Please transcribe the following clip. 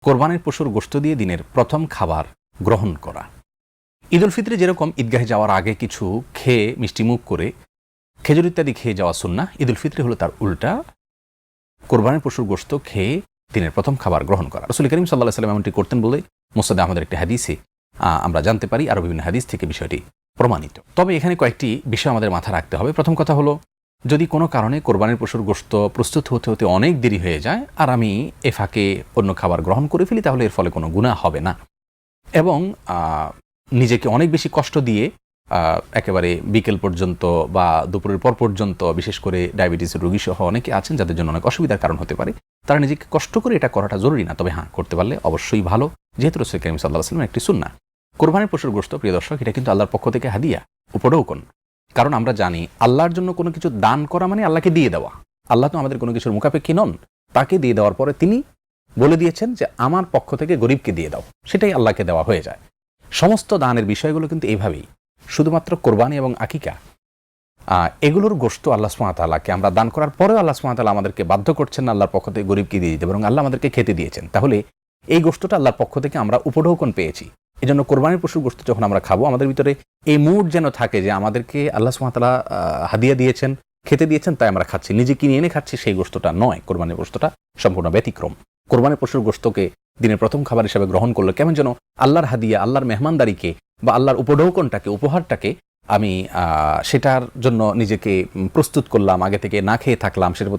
কোরবানির পশুর গোশত দিয়ে দিনের প্রথম খাবার গ্রহণ করা। ঈদ উল ফিতরে যেরকম ঈদগাহে যাওয়ার আগে কিছু খেয়ে মিষ্টি মুখ করে খেজুর ইত্যাদি খেয়ে যাওয়া সুন্নাহ, ঈদ উল ফিতরে হলো তার উল্টা, কোরবানির পশুর গোশত খেয়ে দিনের প্রথম খাবার গ্রহণ করা। রাসূল করিম সাল্লাল্লাহু আলাইহি ওয়াসাল্লাম এমনটি করতেন বলে মুসনাদ আহমদের একটি হাদিসে আমরা জানতে পারি, আরও বিভিন্ন হাদিস থেকে বিষয়টি প্রমাণিত। তবে এখানে কয়েকটি বিষয় আমাদের মাথায় রাখতে হবে। প্রথম কথা হলো, যদি কোনো কারণে কোরবানির পশুর গোশত প্রস্তুত হতে হতে অনেক দেরি হয়ে যায় আর আমি এ ফাঁকে অন্য খাবার গ্রহণ করে ফেলি, তাহলে এর ফলে কোনো গুনাহ হবে না। এবং নিজেকে অনেক বেশি কষ্ট দিয়ে একেবারে বিকেল পর্যন্ত বা দুপুরের পর পর্যন্ত, বিশেষ করে ডায়াবেটিসের রোগী সহ অনেকে আছেন যাদের জন্য অনেক অসুবিধার কারণ হতে পারে, তারা নিজেকে কষ্ট করে এটা করাটা জরুরি না। তবে হ্যাঁ, করতে পারলে অবশ্যই ভালো, যেহেতু রাসূল করিম সাল্লাল্লাহু আলাইহি ওয়াসাল্লামের একটি সুন্নাহ। কোরবানির পশুর গোশত, প্রিয় দর্শক, এটা কিন্তু আল্লাহর পক্ষ থেকে হাদিয়া, উপঢৌকন। কারণ আমরা জানি আল্লাহর জন্য কোনো কিছু দান করা মানে আল্লাহকে দিয়ে দেওয়া। আল্লাহ তো আমাদের কোনো কিছুর মুখাপেক্ষী নন। তাকে দিয়ে দেওয়ার পরে তিনি বলে দিয়েছেন যে আমার পক্ষ থেকে গরিবকে দিয়ে দাও, সেটাই আল্লাহকে দেওয়া হয়ে যায়। সমস্ত দানের বিষয়গুলো কিন্তু এইভাবেই। শুধুমাত্র কোরবানি এবং আকিকা এগুলোর গোশত আল্লাহ সুবহানাহু ওয়া তাআলাকে আমরা দান করার পরেও আল্লাহ সুবহানাহু ওয়া তাআলা আমাদেরকে বাধ্য করছেন না আল্লাহর পক্ষ থেকে গরিবকে দিয়ে দিতে, বরং আল্লাহ আমাদেরকে খেতে দিয়েছেন। তাহলে এই গোশতটা আল্লাহর পক্ষ থেকে আমরা উপঢৌকন পেয়েছি। এজন্য কোরবানির পশুর গোশত যখন আমরা খাবো, আমাদের ভিতরে এই মুড যেন থাকে যে আমাদেরকে আল্লাহ সুবহানাহু ওয়া তাআলা হাদিয়া দিয়েছেন, খেতে দিয়েছেন, তাই আমরা খাচ্ছি। নিজে কিনে এনে খাচ্ছি, সেই গোশতটা নয়। কোরবানির গোশতটা সম্পূর্ণ ব্যতিক্রম। কোরবানির পশুর গোশতকে দিনের প্রথম খাবার হিসেবে গ্রহণ করলে কেমন যেন আল্লাহর হাদিয়া, আল্লাহর মেহমানদারিকে বা আল্লাহর উপঢৌকনটাকে, উপহারটাকে আমি সেটার জন্য নিজেকে প্রস্তুত করলাম, আগে থেকে না খেয়ে থাকলাম, সেটার